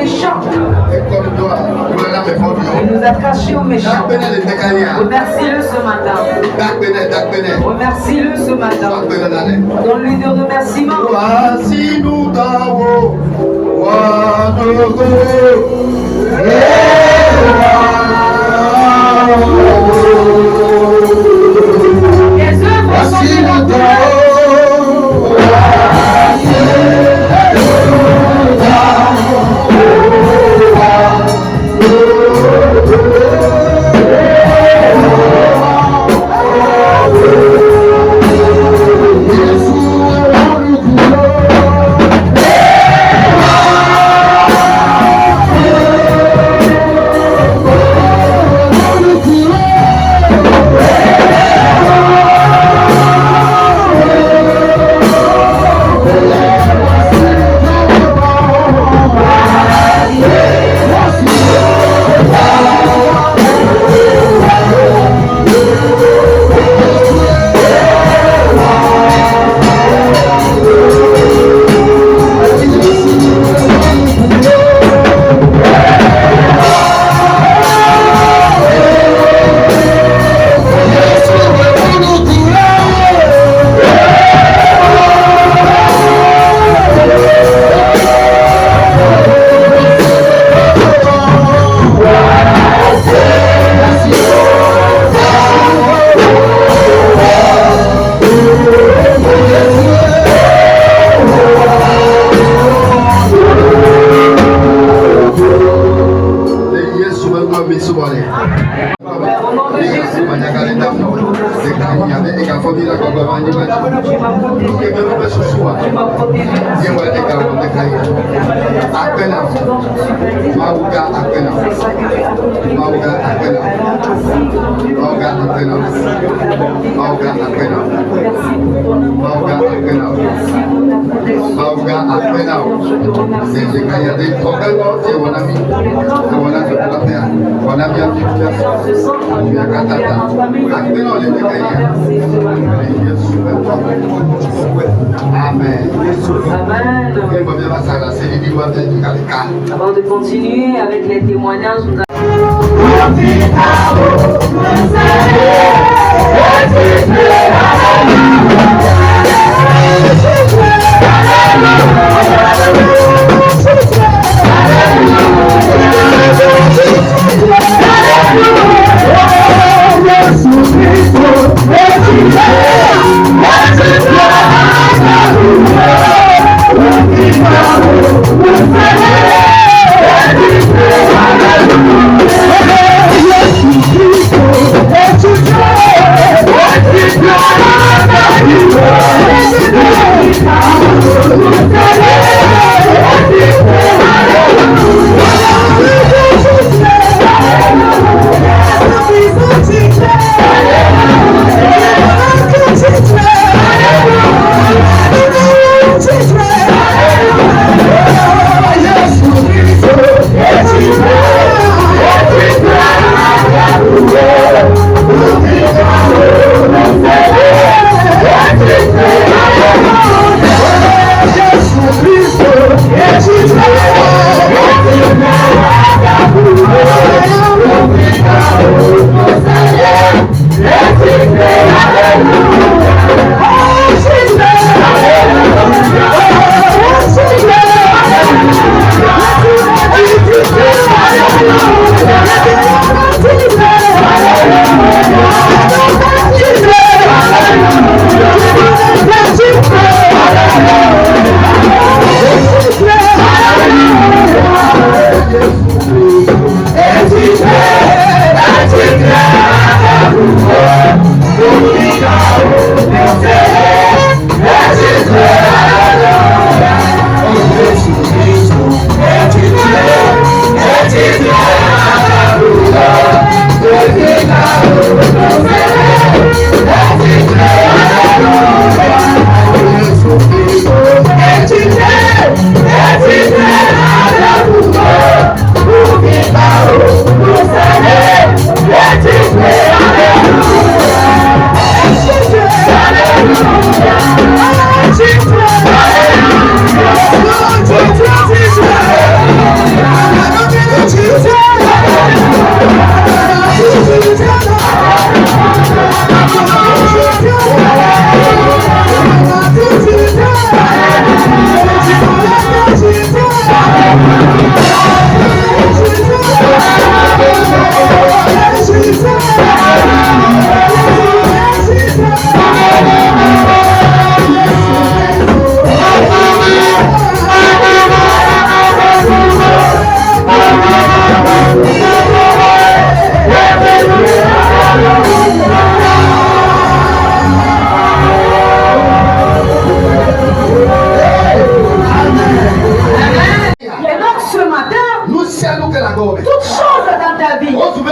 méchants. Il nous a cachés aux méchants. Remercie-le ce matin. Remercie-le ce matin. Donne-lui de remerciements. Les œuvres sont miraculeuses. Avant de continuer avec les témoignages, nous Hallelujah.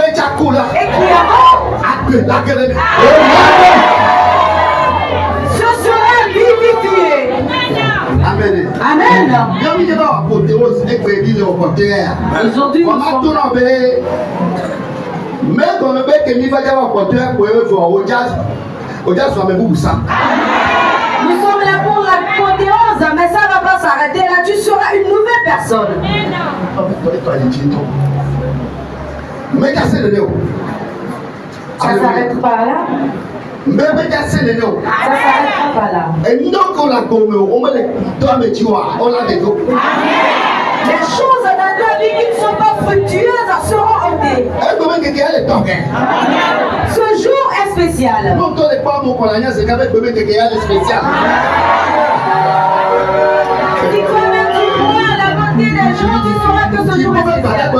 et qui ce sera vivifié. Amen. Amen. Aujourd'hui, nous sommes là pour l'apothéose, mais ça ne va pas s'arrêter là. Tu seras une nouvelle personne. Ça ne s'arrête pas là. Ça ne s'arrête pas là. Les choses dans ta vie qui ne sont pas fructueuses seront ôtées. Ce jour est spécial. Si toi-même tu crois à la bonté des gens, tu sauras que ce jour est spécial.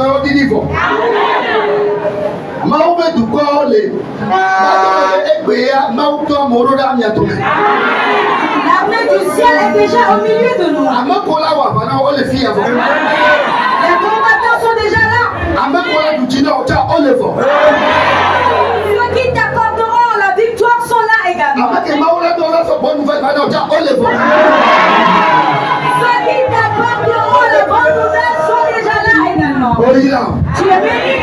L'armée du ciel est déjà au milieu de nous. Les combattants sont déjà là. Ceux qui t'accorderont la victoire sont là également. Ceux qui t'accorderont la bonne nouvelle sont déjà là également. Tu es béni.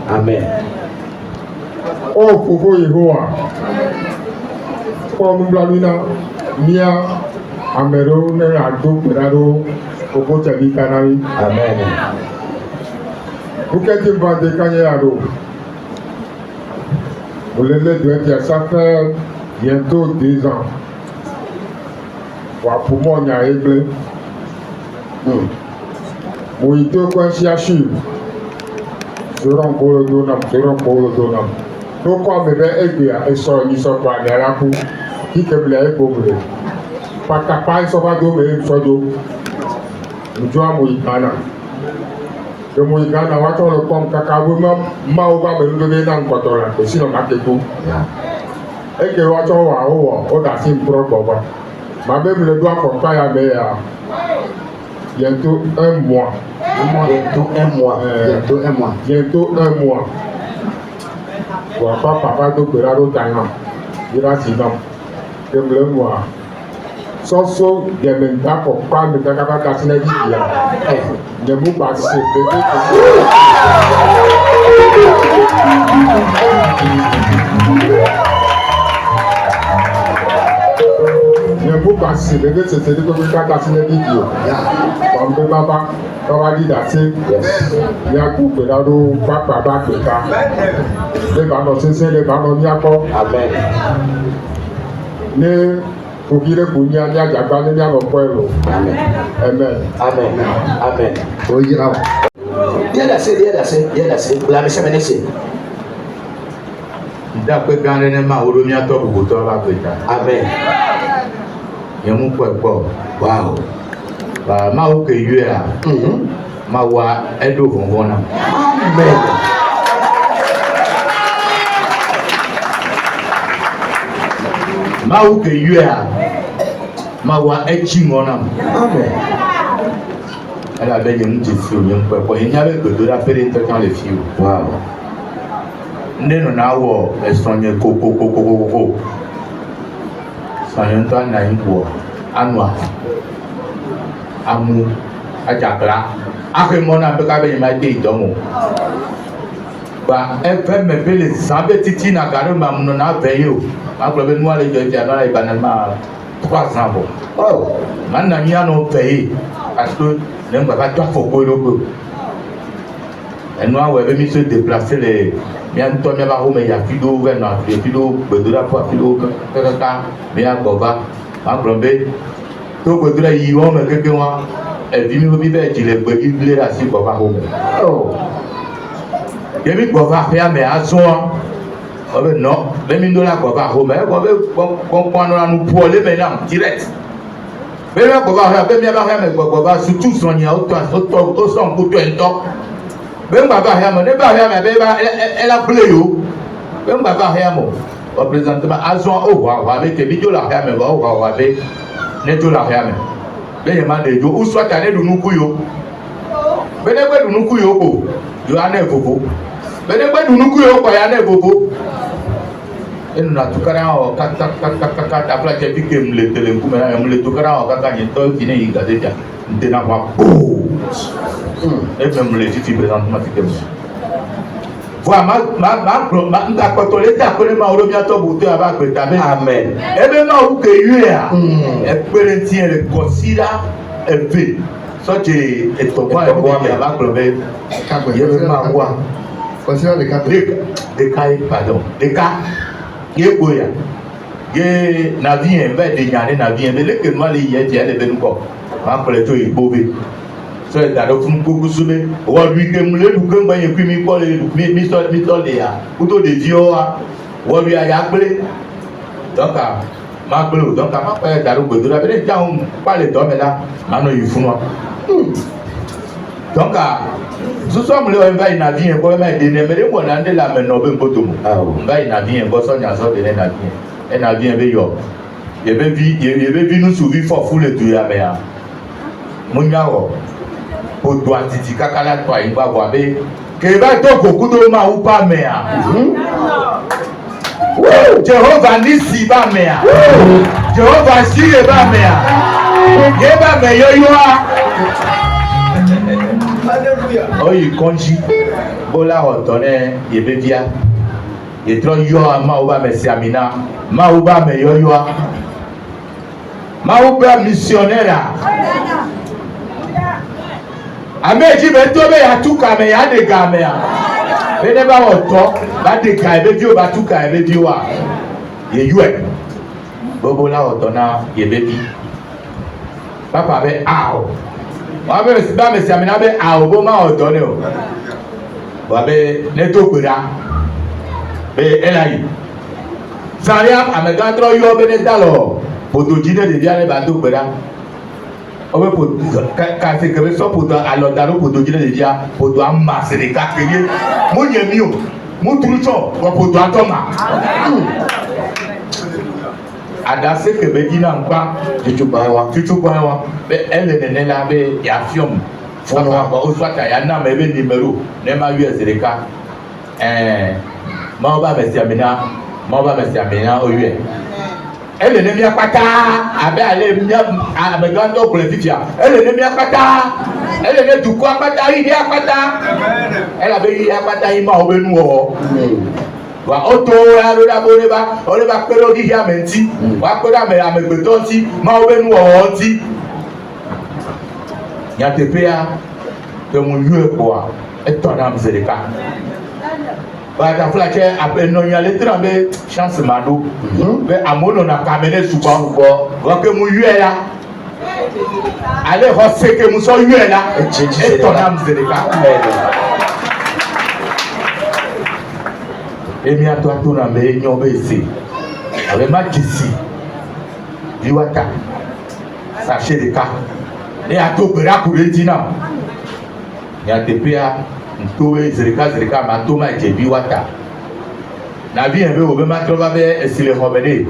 Amen. Oh, Popo Yehowa, pour nous blamina, Mia, Amero, Nerado, Perado, Popo Tchavitanami. Amen. Vous qui êtes vendé Kanyaro, vous l'avez dit, ça fait bientôt 2 ans. Pour moi, on y a réglé. Vous êtes au coin de Seront pour le donam. Donc, comme me fait aider à essayer de sortir de la cour, qui te plaît pour vous. Pas capable de sortir de l'eau, nous jouons à Moïkana. Le Moïkana, on va le comme cacao, Maoba, me donner dans le coton, sinon, ma tout. Et que on a fait une propre. Ma même le doigt pour pas y aller bientôt 1 mois. Bientôt un mois. Papa d'opéra d'Otanan. Il a 6 ans. Comme le mois. Soso de Menta pour pas me faire casser la vie. Ne vous participez pas. Ne vous participez pas. C'est que vous faites casser la vidéo. Comme le papa. Papa dit d'assez, il y a tout que là où papa va que ça. Les ballons, c'est les ballons, il y a pas. Amen. Ne pour qu'il ait pour y aller à Japan, il y a le poids. Amen. Amen. Amen. Amen. Oui, il y a. Bien assez. La mission menacée. D'après quand on est mal, on a tout pour toi là. Amen. Il y a mon poids. Wow. Ma ou que you are, ma wa edo vongona. Amen. Ma ou que you are, ma wa echingona. Amen. Elle a bien une petite fille, il n'y avait que de la peine dans les filles. Wow. Nous n'avons pas soigné coco. Soignons toi naïvo, anwa. Amu, ajakla. Après mon appel, il m'a dit ba eve me be le zambe titi na gare ma mno na veyo ma klo be noa le joja na ba na ma 3 ans bon oh man na nya no veyi parce que ne ba ba toi faut ko et nous avons mis se déplacer les bien toi bien va me ya fido vers na fido bedura pour fido kaka bien bova ma plombe to bedura yi won me keke wa e vi mi be ti le gbe bi la si bova home oh yemi bova ya me aso o be no le mi dola bova home e ko be kon na nu po le me na direct be me bova ya be mi ba ya me bova surtout son ya o son ko to ento ben baba ya mo ne ba ya me be ba ela ble yo ben baba ya mo o présentement azon o wa be ke bi jo la ya me ba o wa be ne jo la ya me be ye ma de jo o so ta ne du nuku yo be ne gbe du nuku yo ko yo ana efofo be ne gbe du nuku yo ko ya na efofo enu na tukara o kaka ta pla ke bi ke mle tele ku me na mle tukara o kaka ni to ki ne yi ga de ja nte na wa et même les filles présentement qui t'aiment. Voilà, ma d'accord, l'état connaît ma orobia to bouté avec le tabe. Amen. Et même où que you est, et peut-être le considère un peu. Ça tu es ton point avec le bébé. Il y a ma voix. Considère les cas. Des cas, pardon. Des cas. Il y a quoi? Il y a navire, un verre de navire, navire. Mais le que moi les y a, il y a les bénouko. Ma collègue est bové. So that of Kukusube, what we can look by a creamy quality, Miss Olia, Uto de Vioa, what we are yakble, Donka, Maclo, Donka, Mapa, Darugo, the down, Pale Domela, Mano Yufuma. Donka, so some low and by Navi and Boy, they never won under la Menobe Botum, by Navi and Bossonia, so the Navi, and Navi and Bayo. You may be no suvi for full to Yamea. Munyao. Odo atiti kakala to ayin gba wa be ke ba to goku to ma u pa me a Jehovah nisi ba me a Jehovah sire ba me a ye ba me yo yo a oyi konji bola otone ye be bia ye tro yo a ma u ba me si amina ma u ba me yo yo a ma u ba missionnaire Ameji be to be atuka me ya de ga me a be ne ba oto ba de ga be bi o ba tuka be bi wa ye yue bobo la oto na ye be bi papa be ao wa be ba me si amina be ao bo ma oto ne o wa be ne to gbera be elai saria amega tro yo be ne dalo bodo jine de dia ne ba to gbera obe po ka se kebe so poto alodaro poto jine de dia poto amase de ka keye mo yemi o mo trucho wo poto atoma adase kebe dina npa tuchuba wa be ele ne la be ya fiom fono wa o swata ya na me be numero ne ma US de ka ma ba me si amina o yue elle ne mia pata abe ale mia amegando politifia elle ne mia pata elle ne du quoi pata il dia pata elle avait il pata il ma obenu o wa oto ya lo da bore ba o le ba pero di ya menti wa ko da me amegbeto ti ma obenu o ti ya tepea de mo yue kwa etona mzereka ba ta fla che apeno ya le trambe chance mado be amono na kamene suba wa ke mu yue la ale ho se ke mu so yue la e to na mzereka emi ato na me nyo be se ale ma kisi biwata sa shedeka e ato bera kuretina ya tepea ntowe zerika ma toma jebi wata na bi enbe obe ma trova be esile hobede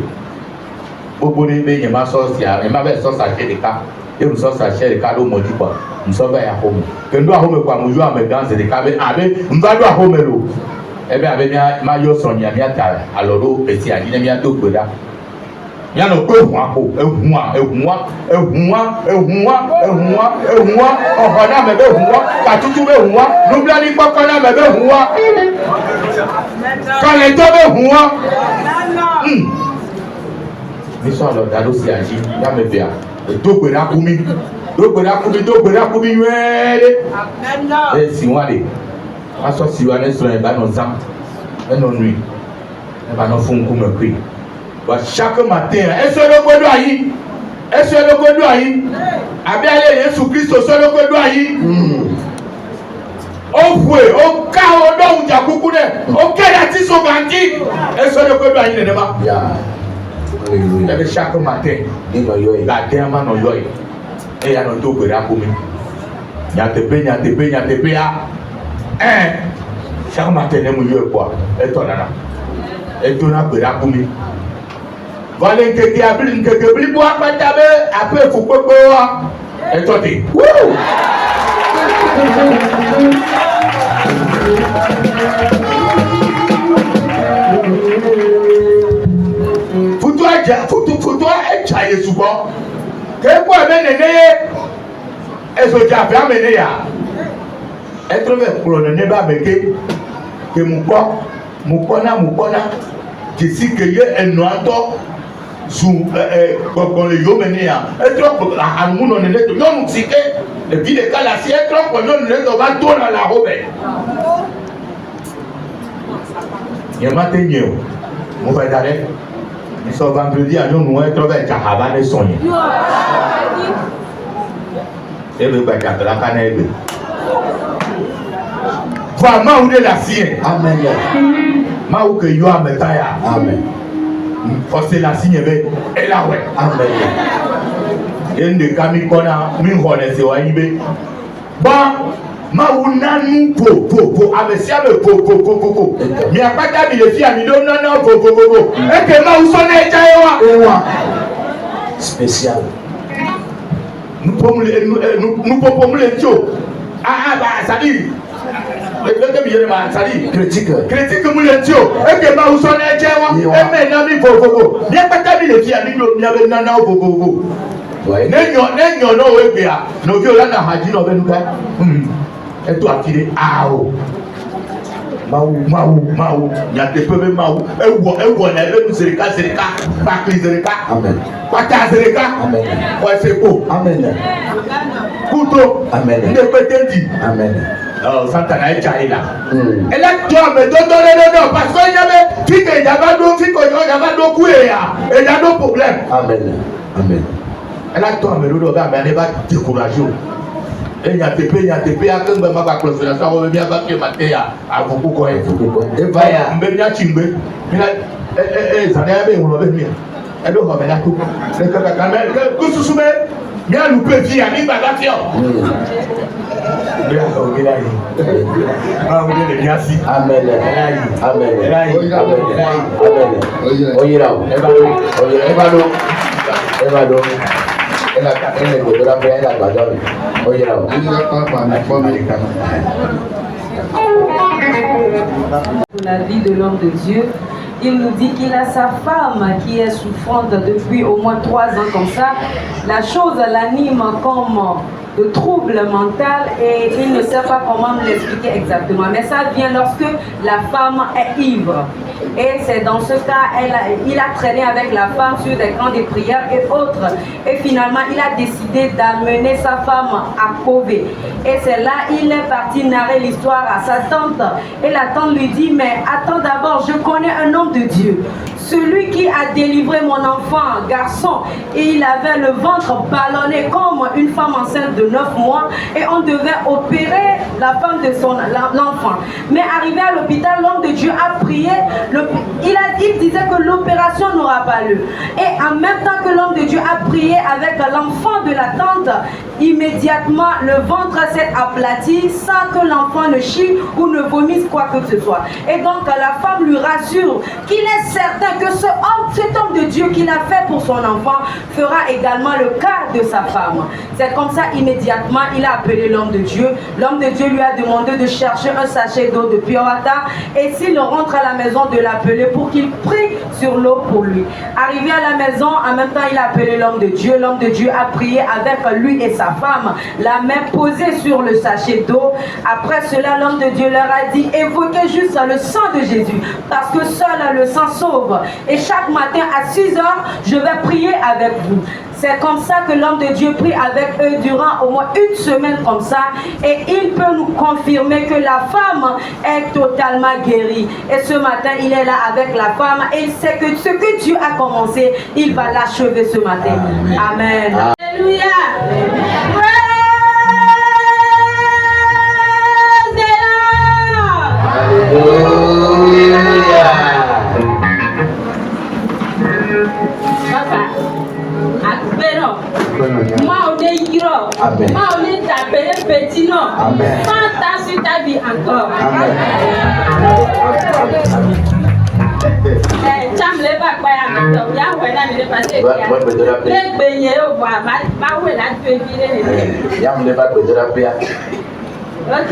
gbogbo ni be yen ma so sia e ma be so sa jedika e mu so sa jedika do mo dipo nso be ya homo kendo ahome kwa mu yo amegan zerika be abe mbado ahome lo ebe abe ma yo so nya mi ata aloro esi adine mi ato gboda ya no ko ehun apo ehunwa oho na me be ehunwa katutu be ehunwa nubla ni papa na me be ehunwa Quand les tombes huan. Nous sommes dans le dossier agi. Y'a me bien. Dogbe na kumi. Et si on allait. Aso si on est sur un banon zam. Et non nuit. Et banon font comme prix. Chaque matin, est-ce que le godo ayi? Est-ce que le godo ayi? Abi ale Yesu Christ so le godo ayi. O fue, o ka o do unja kuku ne. O ke la ti so ganti. Est-ce que le godo ayi ne ba? Ya. Alléluia. Et chaque matin, Ni no yoy. la terre ma no yoy. Et ya no to gbera komi. Nya tepe ya. Chaque matin ne mu yoy quoi. Et toi nana. Et toi na gbera komi. Voilà que abri que bli bo apata be ape fu popo wa. Et toi ti. Futu echa Yesu bo. Ke ko be nene ezo ja fa mene ya. E trove kuro nene ba beke. Ke mu ko na. Je sais que ye eno ato su gbogbo le yo mene ya. E tro anu no nene to yo nu tike. Le bi de kala si e tro ko yo nene to ba to na la robe. Ye mate nyeo. Mo fa dare. Nous sommes vendredi à nous, nous sommes avec Jahaba de Sonia. Et le Bakata la Canelle. Vraiment, où est la sienne? Amen. Ma ou que yo ametaya. Amen. Forcez la signe, et la ouais. Amen. Et une de Camille Kona, min hone se wa ibe. Bon, ma ou nanu po abesia me po. Mi apata mi le fi ami do nana po. E ke ma ou sone ewa. Ewa. Spécial. Nous pouvons le tio. Bah, ça dit. Critique. Critique mu le tio. E ke ma ou sone ewa. E me na mi po. Mi apata mi le fi ami do mi abe nana po. Ouais. Nenyo no we bia. No vi ola na haji no be nuka. Eto akire ao mau ya te pebe mau ewo na ebe nzerika bakli zerika Amen. kwata zerika Amen. kwa sepo Amen. kuto Amen. ne petendi Amen. oh santa na echaila ela to me do parce que yabe fike yaba do ku e ya do problème. Amen. Amen. Ela to me do ba me ne ba décourager. Et ya tepe akengbe ma ba close la so be ba ke mateya avuku ko e Evaya. mbe nya chimbe mina zana be wo be mi e do ho be la ku e ka me ku susume mi alu pe fi ani ba ga fi o be o mi la yi ma mo le mi asi Amen. Amen. Amen. Oyira. Evado. Elle est de la paix, elle a pas d'homme. Oyira. La vie de l'homme de Dieu, il nous dit qu'il a sa femme qui est souffrante depuis au moins 3 ans comme ça. La chose l'anime comme de trouble mental et il ne sait pas comment me l'expliquer exactement. Mais ça vient lorsque la femme est ivre. Et c'est dans ce cas, il a traîné avec la femme sur des camps de prière et autres. Et finalement, il a décidé d'amener sa femme à Kobe. Et c'est là il est parti narrer l'histoire à sa tante. Et la tante lui dit, mais attends d'abord, je connais un homme de Dieu. Celui qui a délivré mon enfant, garçon, et il avait le ventre ballonné comme une femme enceinte de 9 mois et on devait opérer la femme de l'enfant. Mais arrivé à l'hôpital, l'homme de Dieu a prié, il disait que l'opération n'aura pas lieu. Et en même temps que l'homme de Dieu a prié avec l'enfant de la tante, immédiatement le ventre s'est aplati sans que l'enfant ne chie ou ne vomisse quoi que ce soit. Et donc la femme lui rassure qu'il est certain et que cet homme de Dieu qu'il a fait pour son enfant fera également le cas de sa femme. C'est comme ça, immédiatement, il a appelé l'homme de Dieu. L'homme de Dieu lui a demandé de chercher un sachet d'eau de pure water et s'il rentre à la maison, de l'appeler pour qu'il prie sur l'eau pour lui. Arrivé à la maison, en même temps, il a appelé l'homme de Dieu. L'homme de Dieu a prié avec lui et sa femme, la main posée sur le sachet d'eau. Après cela, l'homme de Dieu leur a dit, évoquez juste le sang de Jésus, parce que seul le sang sauve. Et chaque matin à 6 heures, je vais prier avec vous. C'est comme ça que l'homme de Dieu prie avec eux durant au moins une semaine comme ça. Et il peut nous confirmer que la femme est totalement guérie. Et ce matin, il est là avec la femme. Et il sait que ce que Dieu a commencé, il va l'achever ce matin. Amen. Alléluia. Moi, on est hiro. Moi, on est appelé petit nom. 100 ans sur ta vie encore. Cham le ba kwa ya mto ya wena mi le passer ya le gbenye o wa ma we la tu evire le ya me ba gbedora pe ya. OK,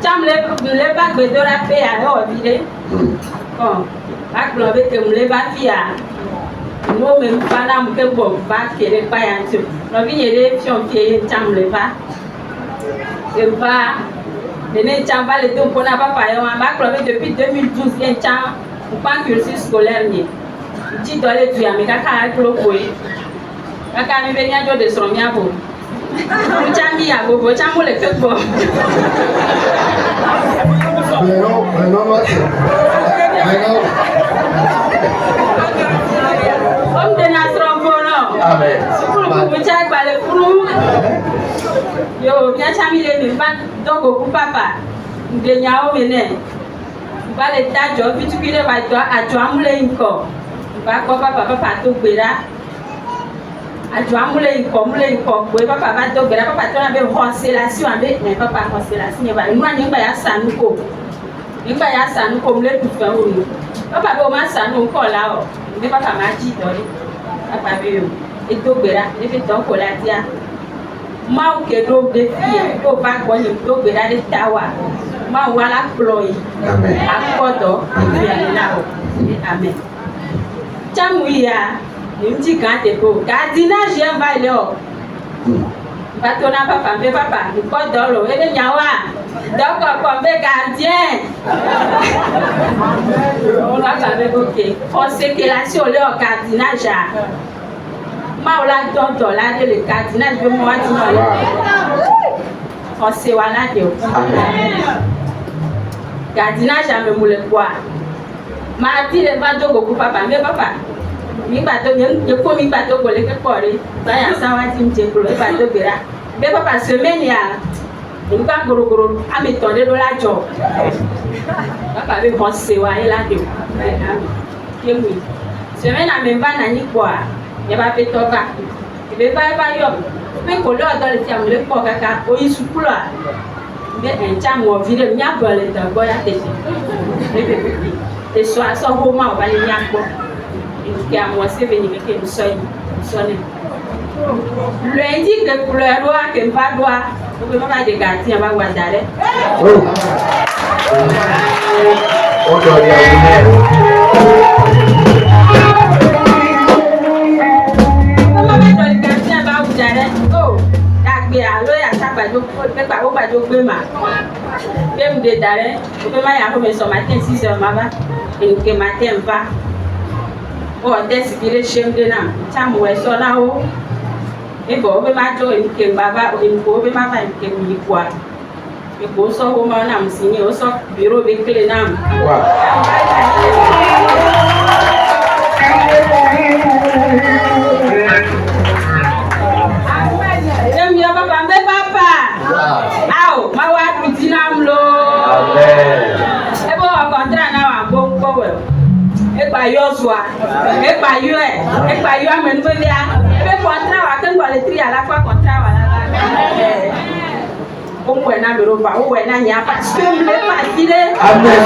cham le ba gbedora pe ya o vire bon ba globe ke mu le ba fi ya no me pana mu ke bo ba kere pa ya ntu no vi yele fion fie cham le ba e ba ne cham ba le to pona papa ya ba globe depuis 2012 en cham pas cursus scolaire ni ti dole tu ya me kaka klo koi kaka mi be nya do de soro mi abo chami ya bobo chamu le febo no om de na strombo no Amen. kulu ku cha gba le kulu yo nya chami le mi ba dogo ku papa de nya o me ne ba le tajo bitukire ba to ajo amule nko ba ko papa to gbera ajo amule nko gbe papa ba to gbera papa to na be constellation abe ne papa constellation ne ba nu ani gba ya sanuko ngba ya sanuko mle tu fe o ni papa be o ma sanu ko la o ni papa ma ji do ni papa be o e to gbera ne be to ko la dia ma o ke do de fi to ba ko ni to gbera de tawa ma wala ploy Amen. Akodo ya na o amen chamuya nimji gante ko gadina je va le o batona papa be papa ko dolo ene nyawa doko ko be gardien on la ka be oké consécration le o gardinage ma wala don la de le gardinage be mo wa ti mo on se wala de o amen gardinage a me mule kwa ma ti le ba jogo ku papa me papa mi ba to ye ko mi ba to ko le ke pore ba ya sa wa ti nje ko le ba to bera be papa semaine ya ni ba gorogoro a me ton de do la jo papa be ko se wa e la de ke mi semaine a me ba na ni kwa ye ba pe to ka be ba yo pe ko lo do le ti am le po kaka o yi sukula be en cham wo vire nya bole ta go ya te te so aso ho ma ba le nya ko ke amo se be ni ke so ni lundi que couleur doa que pas doa o be ma de gati ba wa dare O do ya ni o ma be do gati ba wa dare o gbe alo ya sagbajo pe pa o gbajo gbe ma be mu de dare o be ma ya ko me so matin 6 heures ma ba en que matin va o desipire shemde na chamu we so na o e bo be ma jo en que baba o en ko be ma fa en que mi kwa e ko so ho ma na msinye o so biro be kle na wa Au, ma wa kutinam lo. Amen. E bo wa kontra na wa bo ko we. E pa Joshua, e pa yo amen bo dia. E kontra wa kan wa le tri ala kwa kontra wa la. O ko na me ro ba, o we na nya pa. Se me pa tire. Amen.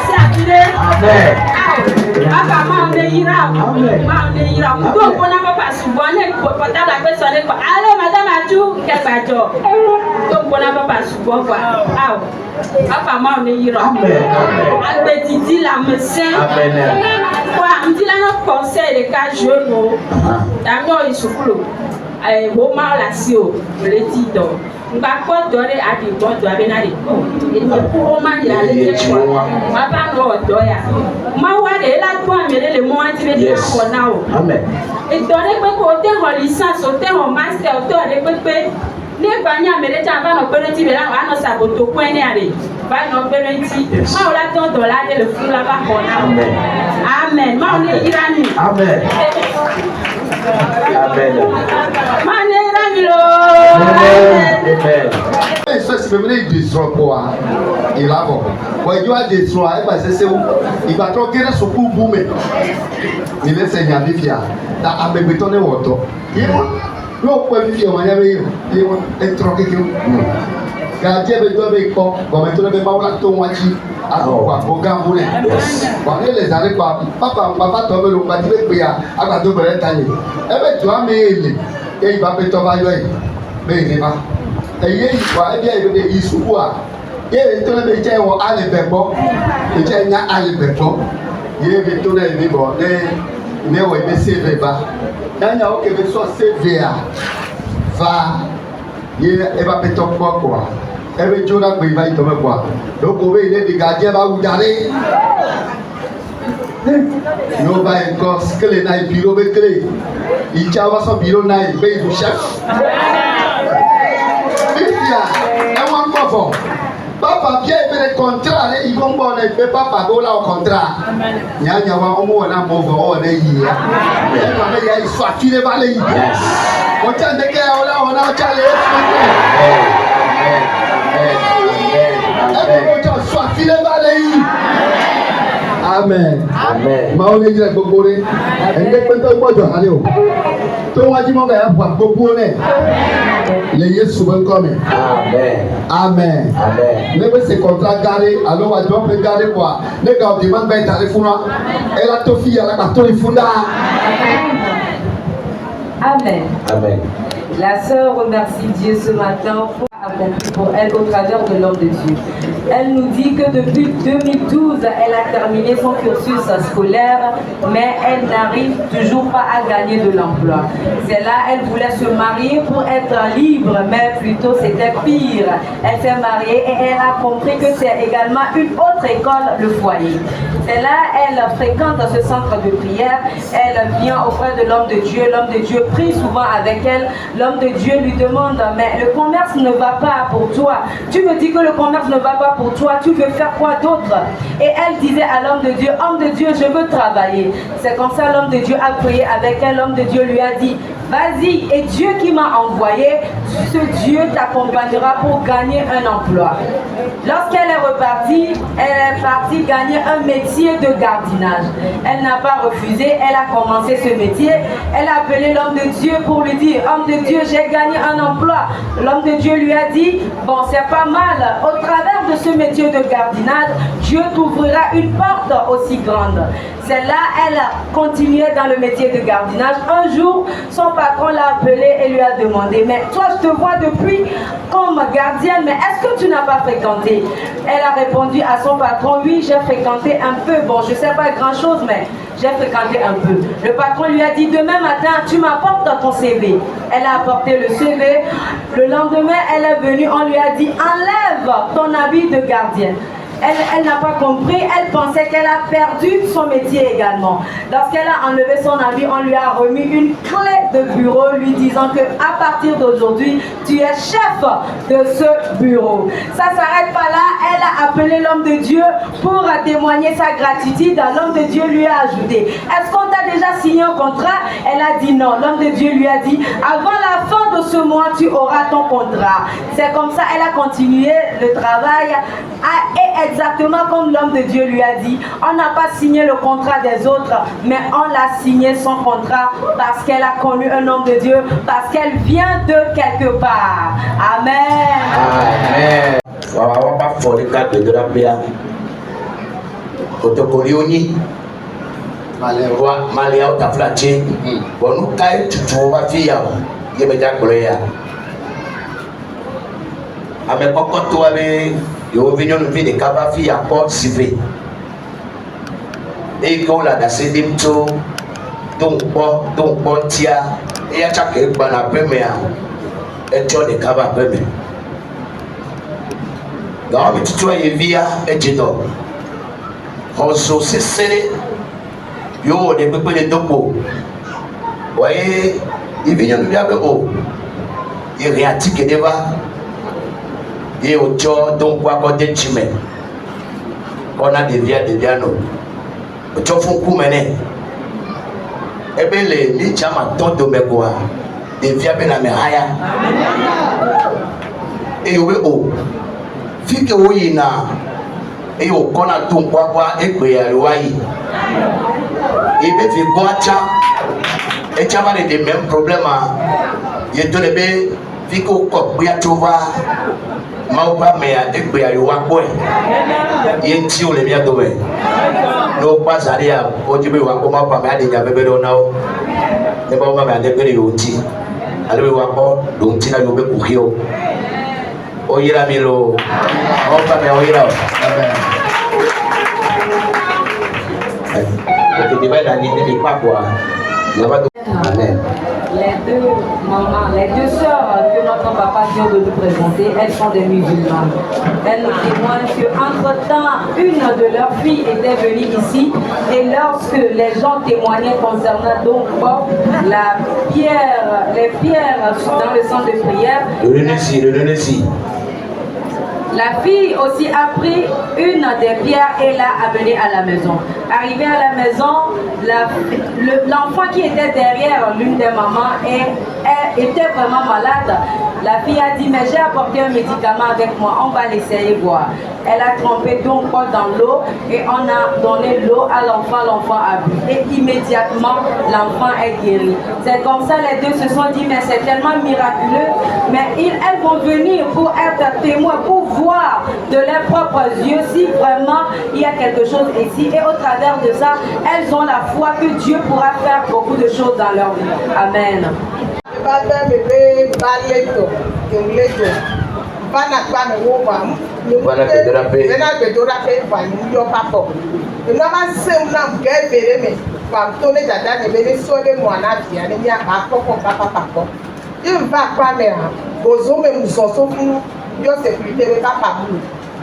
Se a tire. Amen. Au. Papa m'a ira. M'a ira. Donc on n'a pas souvent pour la personne quoi. Allez madame Atou, quel bateau. Donc on n'a pas souvent quoi. Ah. Papa m'a ira. Amen. Dit la médecin. Amen. Quoi, on dit là notre conseil de 4 jours. D'accord, il se coule. Au mal la sio, le dit donc. Bakwa dore adi bon do abenari ko eni ko ma ya le ko ma ba no do ya ma wa de la to amere le mo anti be ko na o amen e dore pe ko te ho licence o te ho master o te re pe ne ba nya amere ta ba no pe ti be la ano saboto ko eni are ba no pe ti ma o la to do la de le fu la ba ko na amen amen ma o ne irani amen amen ma ne irani lo Isso se me destrói quoi? Il a bon. Quand il a détruit, c'est où? Il va troquer le soukou boumé. Il est seigneur vivia. Da abe betone woto. Il l'on peut vivre en manière il troquer que. Gardien beto be ko, comme tu ne pas la ton wachi. Alors quoi, au Gambouné. Quand les années papa tombe le bâti de prière, à la double année. Eh ben tu as mis et il va péter va y mais il va. Et il va bien il se voit. Il est tourné de tiens au Alébebo. Il tient à Alébebo. Il est tourné de bon. Ne ouais mais c'est va. Quand il y a aucun que soit CVA va il va péter quoi. Et bien tu n'as pas il va y tomber quoi. Donc on va il est gardien va vous garder. No va encore ce que les naïs bureau be créé. Il tient à son bureau naïs paye du chef. Papa bien fait le contrat, ils vont bon et fait papa go là au contrat. Nya wa omo na mo go on e yi. Et quand il y a soit tu les balais. On tient de que là on a chalé. Et on soit tu les balais. Amen. Amen. Ma on est dire gbogbo re. En pe to gbodo ale o. To wa ji mo ga ya gbogbo re. Le Yesu ben comme. Amen. Amen. Amen. Ne peut se contrat garé, alors on doit peut garder quoi. Ne gars demande ben téléphone. Elle a to fille la ba to funda. Amen. Amen. La sœur remercie Dieu ce matin pour accompli pour elle au travers de l'homme de Dieu. Elle nous dit que depuis 2012, elle a terminé son cursus scolaire, mais elle n'arrive toujours pas à gagner de l'emploi. C'est là, elle voulait se marier pour être libre, mais plutôt c'était pire. Elle s'est mariée et elle a compris que c'est également une autre école, le foyer. C'est là, elle fréquente ce centre de prière, elle vient auprès de l'homme de Dieu prie souvent avec elle, l'homme de Dieu lui demande, mais le commerce ne va pas pour toi, tu me dis que le commerce ne va pas pour toi, tu veux faire quoi d'autre? Et elle disait à l'homme de Dieu, homme de Dieu, je veux travailler. C'est comme ça l'homme de Dieu a prié avec elle, l'homme de Dieu lui a dit, vas-y, et Dieu qui m'a envoyé, ce Dieu t'accompagnera pour gagner un emploi. Lorsqu'elle est repartie, elle est partie gagner un métier de gardinage. Elle n'a pas refusé, elle a commencé ce métier. Elle a appelé l'homme de Dieu pour lui dire, homme de Dieu, j'ai gagné un emploi. L'homme de Dieu lui a dit, bon, c'est pas mal. Au travers de ce métier de gardinage, Dieu t'ouvrira une porte aussi grande. C'est là, elle a continué dans le métier de gardinage. Un jour, son patron l'a appelé et lui a demandé, mais toi, je te vois depuis comme gardienne, mais est-ce que tu n'as pas fréquenté? Elle a répondu à son patron, oui, j'ai fréquenté un peu. Bon, je ne sais pas grand-chose, mais j'ai fréquenté un peu. Le patron lui a dit, demain matin, tu m'apportes ton CV. Elle a apporté le CV. Le lendemain, elle est venue, on lui a dit, enlève ton habit de gardienne. Elle n'a pas compris, elle pensait qu'elle a perdu son métier également. Lorsqu'elle a enlevé son habit, on lui a remis une clé de bureau lui disant que à partir d'aujourd'hui, tu es chef de ce bureau. Ça ne s'arrête pas là, elle a appelé l'homme de Dieu pour témoigner sa gratitude. L'homme de Dieu lui a ajouté, est-ce qu'on t'a déjà signé un contrat? Elle a dit non. L'homme de Dieu lui a dit, avant la fin de ce mois, tu auras ton contrat. C'est comme ça, elle a continué le travail et exactement comme l'homme de Dieu lui a dit, on n'a pas signé le contrat des autres, mais on l'a signé son contrat parce qu'elle a connu un homme de Dieu, parce qu'elle vient de quelque part. Amen. Amen. Wawa pas folie kat de grapia. Kotokorioni. Maléa ta flatché. Bon, nous, quand tu trouves fille, il me dit à Korea. Avec encore toi, il y a une vie de Kaba fille à Port Sivé. Et qu'on l'a dassé d'imto, donc bon, tia, et à chaque fois, on a peu, mais et tu as des Kaba peu, mais. Donc, tu vois, il via et tu dors. On se sait, yo, des peu de dopo. Voyez, il vient de bien haut. Il réattique et débat. Et au tio, donc, quoi, quand tu chimé. On a des vies, non. Au tio, faut qu'on mène. Eh bien, les chamas, tant de mégoa. Des vies, ben la meraya. Et au fike woyi na e o kona tun kwakwa e pe ariwayi e be fi goacha e chama de même problème ye to le be fike o ko buya tova ma o ba me e pe ariwa ko e ye ti o le mi adobe no pa zaria o jibe wa ko ma pa me ade nya bebe do na o e ba o ma me ade pere yo ti ale wa ko do ti na yo be ku hio Oira Milo, opa me oira. Porque te va a dar ni de papua. Amen. Les deux mamans, les deux sœurs que notre papa vient de nous présenter, elles sont des musulmanes. Elles nous témoignent qu'entre-temps, une de leurs filles était venue ici et lorsque les gens témoignaient concernant donc la pierre, les pierres dans le centre de prière, la fille aussi a pris une des pierres et l'a amenée à la maison. Arrivée à la maison, l'enfant qui était derrière l'une des mamans était vraiment malade. La fille a dit, mais j'ai apporté un médicament avec moi, on va l'essayer voir. Elle a trempé donc dans l'eau et on a donné l'eau à l'enfant a bu. Et immédiatement, l'enfant est guéri. C'est comme ça, les deux se sont dit, mais c'est tellement miraculeux. Mais elles vont venir pour être témoins, pour voir de leurs propres yeux si vraiment il y a quelque chose ici. Et au travers de ça, elles ont la foi que Dieu pourra faire beaucoup de choses dans leur vie. Amen.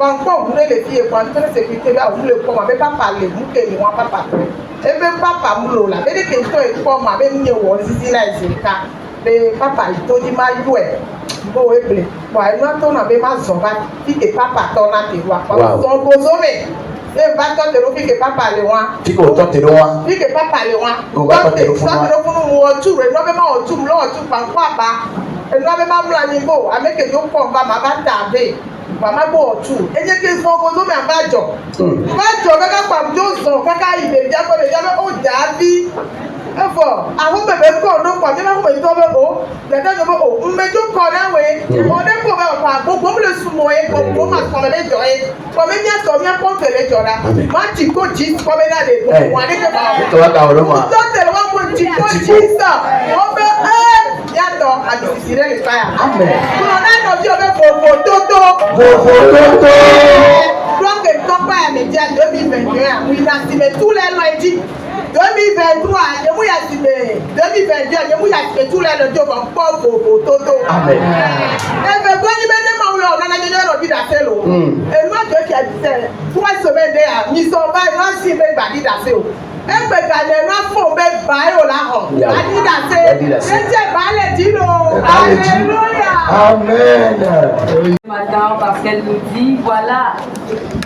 Quand vous voulez les filles, quand vous voulez sécurité, vous voulez comment, mais pas parler, vous ne pouvez pas parler. Et même papa moulo là, mais les questions et comment, même nous on dit là c'est ça. Mais papa il te dit mal joué. Bon et blé. Bon, et nous on a même pas zonga, si que papa t'en a te voir. Son bozo mais. Et va toi te l'offrir que papa le loin. Si que autant te loin. Si que papa le loin. On va pas te l'offrir. Ça te l'offrir nous on tourne, nous même on tourne, là on tourne par quoi pas. Et nous même on niveau, avec que nous on va m'avantager. Mama bo tu enye ke fo ko zo me abajo abajo kaka pam jo so kaka ibe ja ko le ja me o ja bi efo ahun bebe ko no pa mi na ko to be o le da no o mmejo ko na we o de ko be pa gbogbo mi le sumo e ko ma ko le jo e ko me nya to mi ko tele jo ra ma ti ko ji ko be na de wa de ke ba to wa ka oro ma to tele wa ko ji ko ji sa o be yato adisi re fire amen ko na no ji o be fo toto donc le combat immédiat 2021 il a estimé tous les lundis 2023 il a estimé 2022 il a estimé tous les lundis on va toto amen et ben quand il me demande là on a gagné le bid à celo et moi je qui a dit 3 semaines derrière ils sont pas moi si me badi da celo et ben quand les gens font me bailler là on badi da celo c'est pas le dino alléluia amen. Matin parce qu'elle nous dit voilà,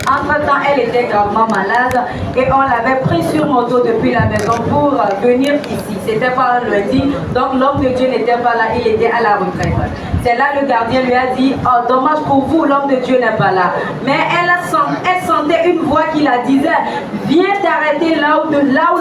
entre-temps elle était gravement malade et on l'avait pris sur moto depuis la maison pour venir ici. C'était pas un lundi, donc l'homme de Dieu n'était pas là, il était à la retraite. C'est là le gardien lui a dit oh dommage pour vous, l'homme de Dieu n'est pas là. Mais elle sentait une voix qui la disait viens t'arrêter là où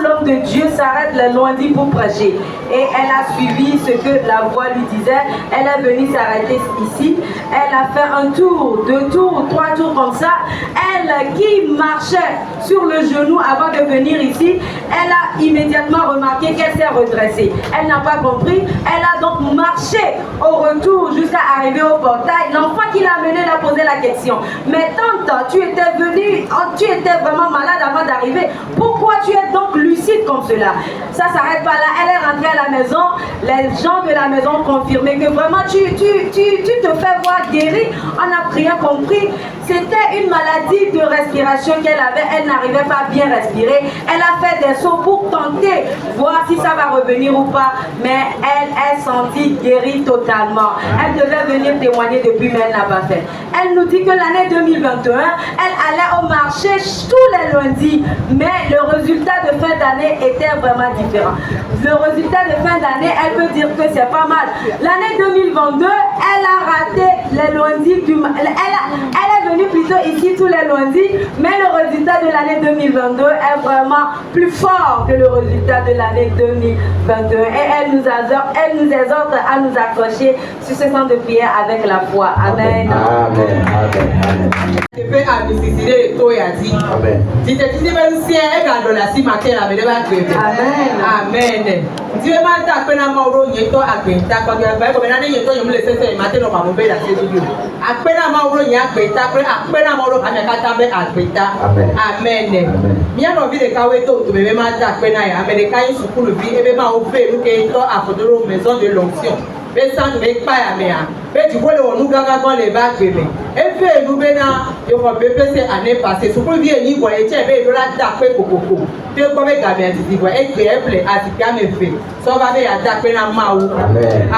l'homme de Dieu s'arrête le lundi pour prêcher. Et elle a suivi ce que la voix lui disait. Elle est venue s'arrêter ici. Elle a fait un tour, 2 tours, 3 tours comme ça. Elle qui marchait sur le genou avant de venir ici, elle a immédiatement remarqué qu'elle s'est redressée. Elle n'a pas compris. Elle a donc marché au retour jusqu'à arriver au portail. L'enfant qui l'a amené l'a posé la question. Mais tante, tu étais venue, tu étais vraiment malade avant d'arriver. Pourquoi tu es donc lucide comme cela? Ça ne s'arrête pas là. Elle est rentrée à la maison. Les gens de la maison ont confirmé que vraiment tu te fais voir guéri. On n'a rien compris. C'était une maladie de respiration qu'elle avait. Elle n'arrivait pas à bien respirer. Elle a fait des sauts pour tenter, voir si ça va revenir ou pas. Mais elle est sentie guérie totalement. Elle devait venir témoigner depuis, mais elle n'a pas fait. Elle nous dit que l'année 2021, elle allait au marché tous les lundis. Mais le résultat de fin d'année était vraiment différent. Le résultat de fin d'année, elle peut dire que c'est pas mal. L'année 2022, elle a raté les lundis du... Elle est venue plutôt ici tous les lundis, mais le résultat de l'année 2022 est vraiment plus fort que le résultat de l'année 2021. Et elle nous exhorte à nous accrocher sur ce centre de prière avec la foi. Amen. Amen. Amen. Je peux décider de toi et dit. Amen. Si tu dis même si elle est dans la cime à terre, elle va te Amen. Amen. Dieu m'a dit à peine à Mauro, il est à Quinta, quand il y a pas comme l'année, il est au laisser faire matin dans ma mobile à cette vidéo. À peine à Mauro, il y a Quinta, à peine à Mauro, à Nakatabe à Quinta. Amen. Bien envie de Kaweto, tu me mets à peine à Américain, sous pour le vie, et même au fait, nous qui est à Fodoro, maison de l'onction. Mais ça ne veut pas à mer. Mais tu vois, nous gagons les bacs bébés. Et puis, nous venons, et on va bébé ces années passées. Ce qu'on vient d'y voir, et tu es là, taper pour beaucoup. Tu es comme un gamin, tu dis, et tu es prêt à ce qu'il me fait. Ça va bien attaquer la maou. Amen.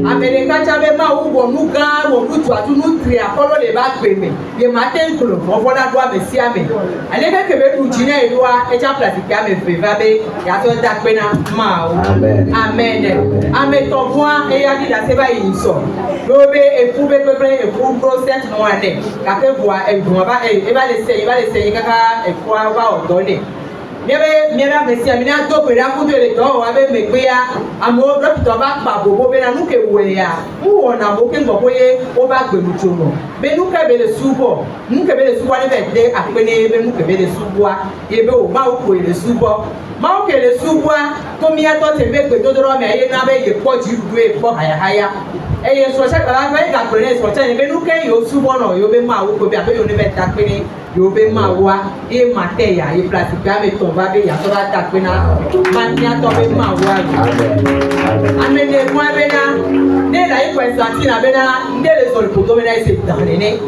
Amen. Quand tu avais maou, nous gagnons, nous tuons, nous trions, les bacs bébés. Les matins, on voit la loi, mais si amen. Allez, que vous dînez, et tu as pratiqué à me faire, va bien, et à toi attaquer la maou. Amen. Amen. Voix et a dit la seba inso lobe et pour procès noane kake voix et voix va laisser kaka et quoi va ordonner miebe mesi amina to pe la kuto le to wa be megbeya amo do to ba pa bobo be na nu ke we ya wo na mo ke ngo boye o ba gbe mutu no be nu ke be le subo nu ke be le subo ni be de apene be nu ke be le subo e be o ma o ko le subo ma o ke le subo to mi ato te be gbe dodoro me aye na be ye po ji du e po haya eye so se kala be ga pere so te be nu ke yo subo no yo be ma o ko bi abe yo ni be ta pene yo be ma wa e mateya e pratique ame ton va be ya to ba ta pena mania to be ma wa amene mo be na ne la e Constantine be na ne le so le poto be na e se danene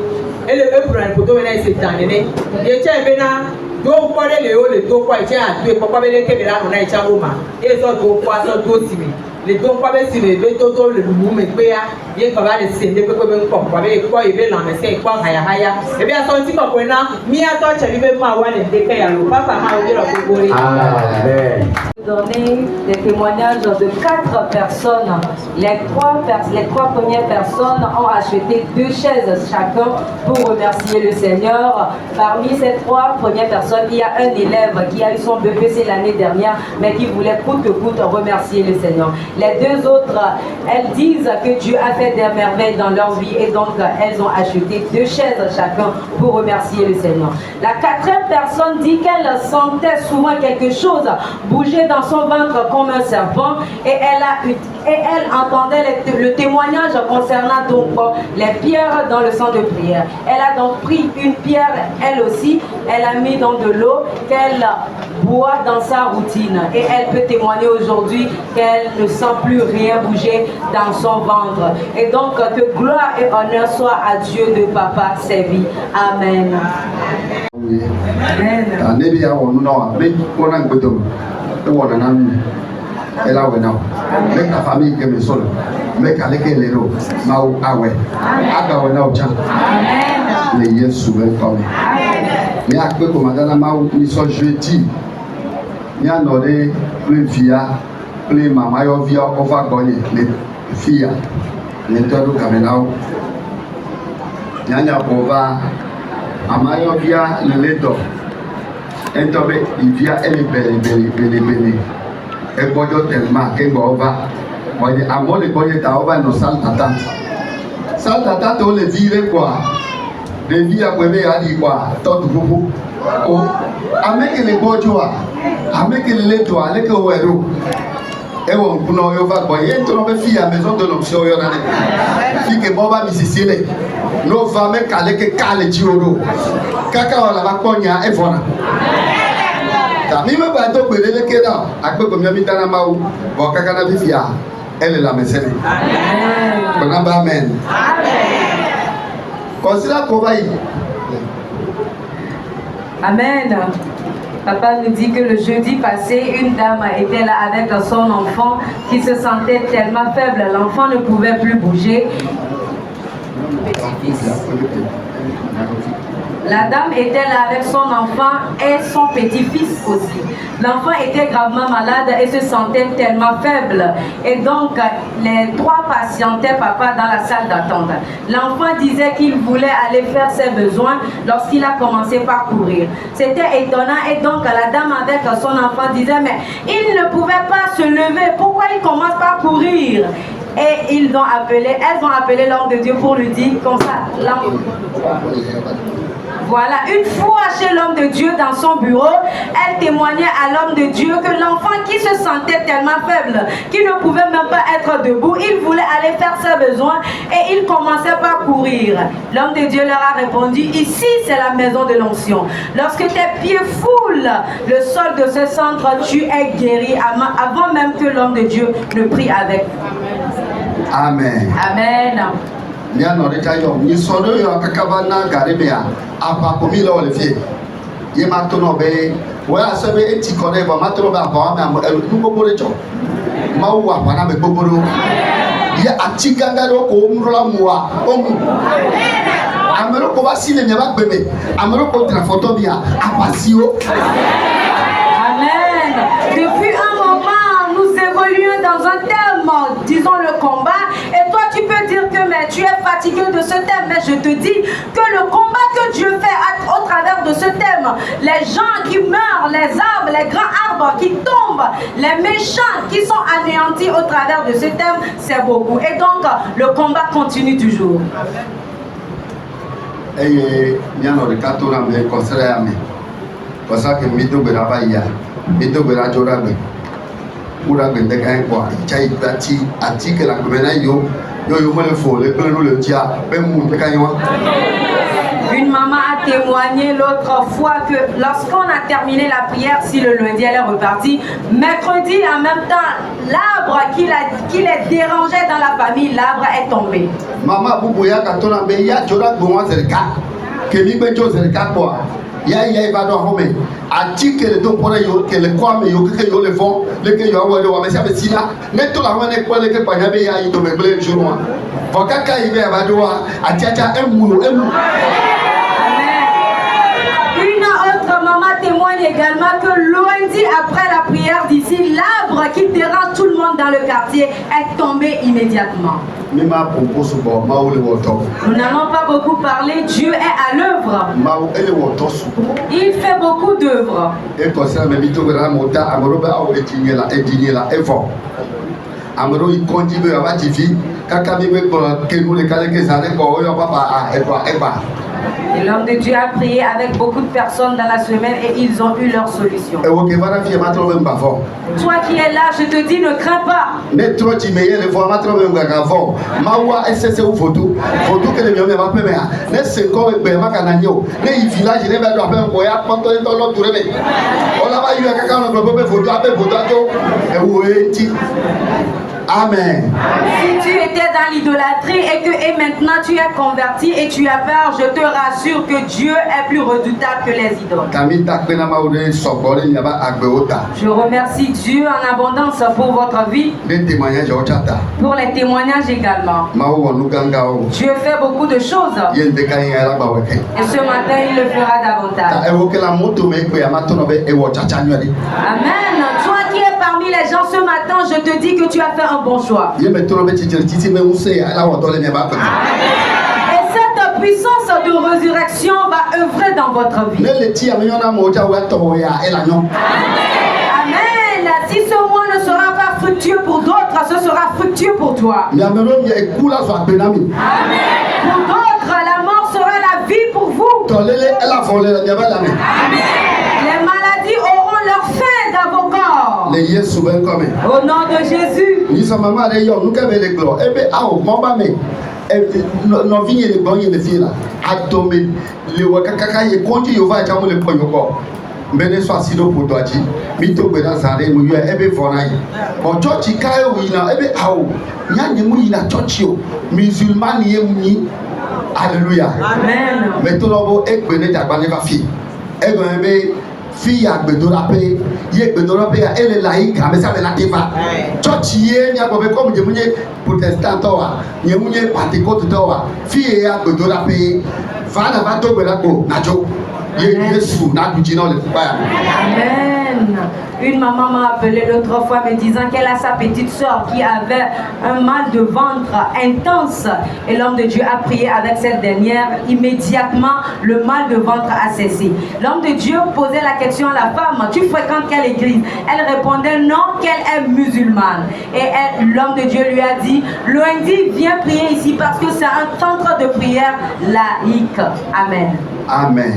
ele e pro le poto be na e se danene ye che be na do ko le o le do ko e che a do e papa be le ke be la no na e cha roma e so do ko so do simi le don kwa be si le be toto le lu me pe ya ye ko ba le sende pe pe nko kwa be ko e be la me se kwa haya e be aso ti ko na mi ato che be ma wa le de ke ya lo papa ma o je ro gori. Amen. Donner des témoignages de 4 personnes. Les trois premières personnes ont acheté 2 chaises chacun pour remercier le Seigneur. Parmi ces 3 premières personnes, il y a un élève qui a eu son BPC l'année dernière, mais qui voulait coûte que coûte remercier le Seigneur. Les 2 autres, elles disent que Dieu a fait des merveilles dans leur vie et donc elles ont acheté 2 chaises chacun pour remercier le Seigneur. La 4e personne dit qu'elle sentait souvent quelque chose bouger dans son ventre comme un serpent et elle entendait le témoignage concernant donc les pierres dans le sang de prière. Elle a donc pris une pierre, elle aussi, elle a mis dans de l'eau qu'elle boit dans sa routine et elle peut témoigner aujourd'hui qu'elle ne sent plus rien bouger dans son ventre. Et donc que gloire et honneur soient à Dieu de Papa Sévi. Amen. Elle a make a famille que me solo, make a leke lero, mau awe, aga wana ocha. Le Yesu welcome. Mi akpe ko madana mau ni so jeudi. Mi anore plus via, plus mama yo via over gonye le fia. Le todo kamenao. Nyanya pova amayo via le ledo. Entobe via ele beli. Et bojo tellement que ngova moi amole boye ta ova no sal attente Ça d'attente on le vire quoi. De vie à quoi mais a dit quoi. Tant de beaucoup. Oh, avec les bourgeois, avec les toits, avec le héros. Et on peut nous voir quoi. Il y a une fille à la maison de l'option. Il y a une fille qui est bonne à Mississippi. Nos femmes calées que calées Dioro. Kaka on la va cogner et voilà. Mimi ba to pele le keda akpe ko mi tana mawu bo kaka na bifia elle est la mesene amen bon amen considère qu'on va y amen. Papa nous dit que le jeudi passé, une dame était là avec son enfant qui se sentait tellement faible, l'enfant ne pouvait plus bouger. La dame était là avec son enfant et son petit-fils aussi. L'enfant était gravement malade et se sentait tellement faible. Et donc, les trois patientaient papa dans la salle d'attente. L'enfant disait qu'il voulait aller faire ses besoins lorsqu'il a commencé par courir. C'était étonnant et donc la dame avec son enfant disait, mais il ne pouvait pas se lever. Pourquoi il commence par courir? Et elles ont appelé l'homme de Dieu pour lui dire comme ça. Voilà, une fois chez l'homme de Dieu dans son bureau, elle témoignait à l'homme de Dieu que l'enfant qui se sentait tellement faible, qu'il ne pouvait même pas être debout, il voulait aller faire ses besoins et il commençait par courir. L'homme de Dieu leur a répondu, ici c'est la maison de l'onction. Lorsque tes pieds foulent le sol de ce centre, tu es guéri avant même que l'homme de Dieu ne prie avec. Amen. Amen. Nya no de tayo ni sodo yo kakaba na garibia apa ko mi lo le fie ye ma to no be wo asebe eti kone ba ma to ba ba ma nu ko bore cho ma wa pa na be gbogbo ye atiganga do ko mro la muwa omu amero ko ba sile nya ba gbeme amero ko tra photo bia apasio. Amen. Depuis un moment nous évoluons dans un thème, disons le combat, et toi tu peux dire que mais tu es fatigué de ce thème, mais je te dis que le combat que Dieu fait au travers de ce thème, les gens qui meurent, les arbres, les grands arbres qui tombent, les méchants qui sont anéantis au travers de ce thème, c'est beaucoup. Et donc le combat continue toujours. Et bien on regarde tout le monde considère mais pour ça que mito berapa ya mito berajola be ura be de kan kwa chai tati ati que la comena yo me le faut le plano le dia be mu de kan yo. Une maman a témoigné l'autre fois que lorsqu'on a terminé la prière, si le lundi elle est repartie, mercredi en même temps, l'arbre qui les dérangeait dans la famille, l'arbre est tombé. Maman Boubouya Katona be ya jola goma zerka que mi be jo zerka quoi. Ya va do home ati que le don pona yo que le kwame yo que yo le fond le que yo wa do wa mesi abesina neto la wane ko le que panya be ya yi to me ble jour Vokaka ibe abadoa atiatia emu. Une autre maman témoigne également que lundi après la prière d'ici, l'arbre qui dérange tout le monde dans le quartier est tombé immédiatement. Nous n'allons pas beaucoup parler, Dieu est à l'œuvre. Il fait beaucoup d'œuvres. Et l'homme de Dieu a prié avec beaucoup de personnes dans la semaine et ils ont eu leur solution. Toi qui es là, je te dis, ne crains pas. Amen. Si tu étais dans l'idolâtrie et maintenant tu es converti et tu as peur, je te rassure que Dieu est plus redoutable que les idoles. Je remercie Dieu en abondance pour votre vie, pour les témoignages également. Dieu fait beaucoup de choses et ce matin il le fera davantage. Amen. Toi qui es parmi les gens ce matin, je te dis que tu as fait un bon choix. Et cette puissance de résurrection va œuvrer dans votre vie. Amen. Si ce mois ne sera pas fructueux pour d'autres, d'autres, ce sera fructueux pour toi. Mais maintenant, il y a un coup là sur la pénami. Pour d'autres, la mort sera la vie pour vous. Elle a volé, il y avait la main. Les maladies auront leur fin dans vos corps. Les yeux souvent comme. Au nom de Jésus. Nous sommes maman de yon, nous avons les gloires. Eh bien, ah, mon bamé. Nos vignes les bons, les filles là. Adomé, les wakakaka, ils continuent, ils vont être à mon époque encore. Mbene so asido pour toi ji mi to gbe na zare mu yo ebe forai o church kai o ina ebe awo nya nyi mu ina church o musulman ye mu ni hallelujah Amen. me to lo bo egbe ne jagba ne ba fi ego ebe fi ya gbe do la pe ye gbe do la pe ya ele laika me sa be la teva church ye ni agbo be ko mu je munye protestant to wa ye munye pentecost to wa fi ye ya gbe do la pe fa na ba to gbe la ko na jo. Amen. Une maman m'a appelé l'autre fois me disant qu'elle a sa petite soeur qui avait un mal de ventre intense. Et l'homme de Dieu a prié avec cette dernière. Immédiatement, le mal de ventre a cessé. L'homme de Dieu posait la question à la femme, tu fréquentes quelle église? Elle répondait non, qu'elle est musulmane. Et l'homme de Dieu lui a dit, lundi, viens prier ici parce que c'est un centre de prière laïque. Amen. Amen.